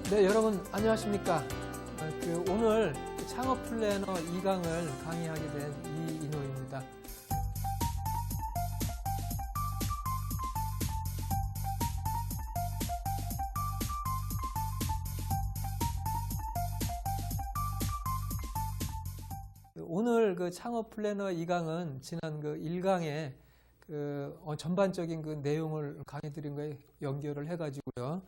네, 여러분 안녕하십니까? 오늘 창업 플래너 2강을 강의하게 된 이인호입니다. 오늘 창업 플래너 2강은 지난 1강에 전반적인 내용을 강의 드린 거에 연결을 해가지고요.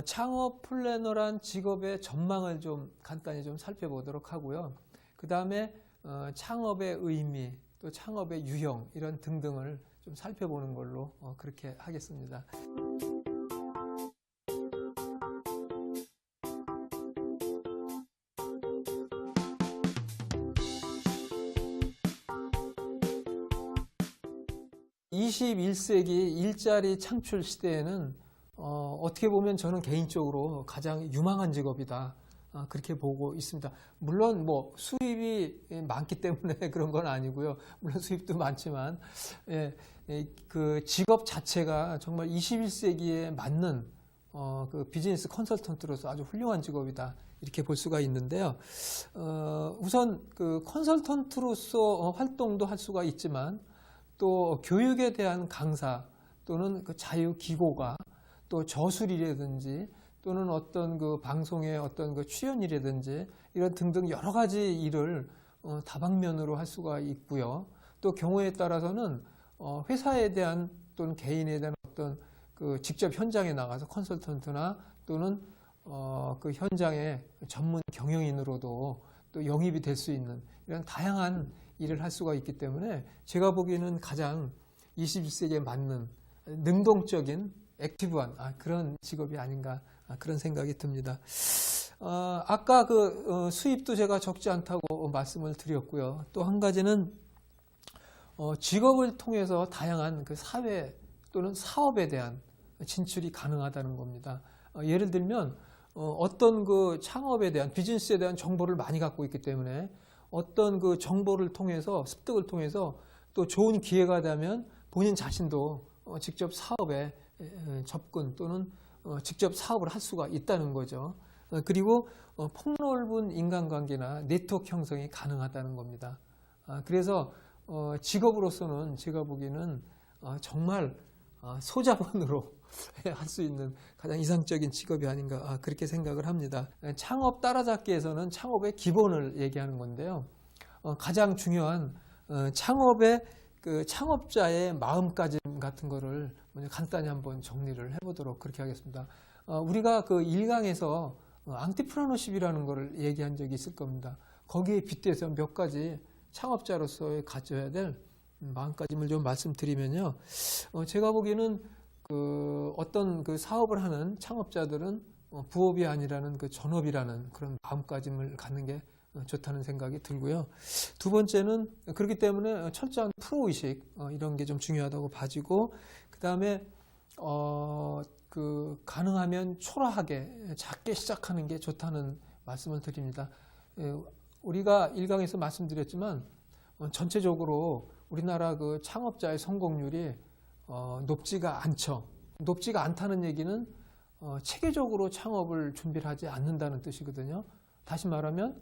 창업 플래너란 직업의 전망을 좀 간단히 좀 살펴보도록 하고요. 그 다음에 창업의 의미, 또 창업의 유형 이런 등등을 좀 살펴보는 걸로 그렇게 하겠습니다. (21세기) 일자리 창출 시대에는 어떻게 보면 저는 개인적으로 가장 유망한 직업이다, 그렇게 보고 있습니다. 물론 수입이 많기 때문에 그런 건 아니고요. 물론 수입도 많지만 그 직업 자체가 정말 21세기에 맞는 비즈니스 컨설턴트로서 아주 훌륭한 직업이다, 이렇게 볼 수가 있는데요. 우선 컨설턴트로서 활동도 할 수가 있지만, 또 교육에 대한 강사 또는 자유기고가, 또 저술이라든지 또는 어떤 방송의 어떤 출연이라든지 이런 등등 여러 가지 일을 다방면으로 할 수가 있고요. 또 경우에 따라서는 회사에 대한 또는 개인에 대한 어떤 직접 현장에 나가서 컨설턴트나 또는 그 현장의 전문 경영인으로도 또 영입이 될 수 있는 이런 다양한 일을 할 수가 있기 때문에 제가 보기에는 가장 21세기에 맞는 능동적인 액티브한 그런 직업이 아닌가, 그런 생각이 듭니다. 아까 수입도 제가 적지 않다고 말씀을 드렸고요. 또 한 가지는 직업을 통해서 다양한 사회 또는 사업에 대한 진출이 가능하다는 겁니다. 예를 들면 어떤 창업에 대한, 비즈니스에 대한 정보를 많이 갖고 있기 때문에 어떤 정보를 통해서, 습득을 통해서 또 좋은 기회가 되면 본인 자신도 직접 사업에 접근 또는 직접 사업을 할 수가 있다는 거죠. 그리고 폭넓은 인간관계나 네트워크 형성이 가능하다는 겁니다. 그래서 직업으로서는 제가 보기에는 정말 소자본으로 할 수 있는 가장 이상적인 직업이 아닌가, 그렇게 생각을 합니다. 창업 따라잡기에서는 창업의 기본을 얘기하는 건데요. 가장 중요한 창업의 창업자의 마음가짐 같은 거를 먼저 간단히 한번 정리를 해보도록 그렇게 하겠습니다. 우리가 1강에서 앙트프러너십이라는 거를 얘기한 적이 있을 겁니다. 거기에 빗대서 몇 가지 창업자로서 가져야 될 마음가짐을 좀 말씀드리면요. 제가 보기에는 어떤 사업을 하는 창업자들은 부업이 아니라는 전업이라는 그런 마음가짐을 갖는 게 좋다는 생각이 들고요. 두 번째는 그렇기 때문에 철저한 프로의식, 이런 게 좀 중요하다고 봐지고, 그 다음에 가능하면 초라하게 작게 시작하는 게 좋다는 말씀을 드립니다. 우리가 1강에서 말씀드렸지만 전체적으로 우리나라 창업자의 성공률이 높지가 않죠. 높지가 않다는 얘기는 체계적으로 창업을 준비를 하지 않는다는 뜻이거든요. 다시 말하면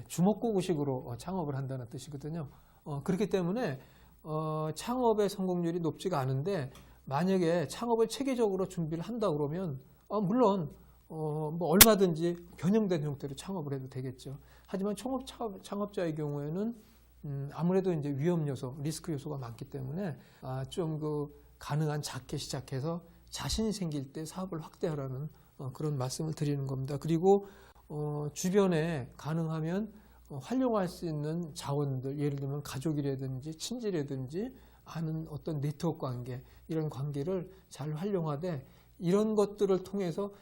주먹구구식으로 창업을 한다는 뜻이거든요. 그렇기 때문에 창업의 성공률이 높지가 않은데, 만약에 창업을 체계적으로 준비를 한다 그러면 물론 얼마든지 변형된 형태로 창업을 해도 되겠죠. 하지만 창업자의 경우에는 아무래도 이제 위험 요소, 리스크 요소가 많기 때문에 좀 가능한 작게 시작해서 자신이 생길 때 사업을 확대하라는 그런 말씀을 드리는 겁니다. 그리고 주변에 가능하면 활용할 수 있는 자원들, 예를 들면 가족이라든지 친지라든지 아는 어떤 네트워크 관계, 이런 관계를 잘 활용하되, 이런 것들을 통해서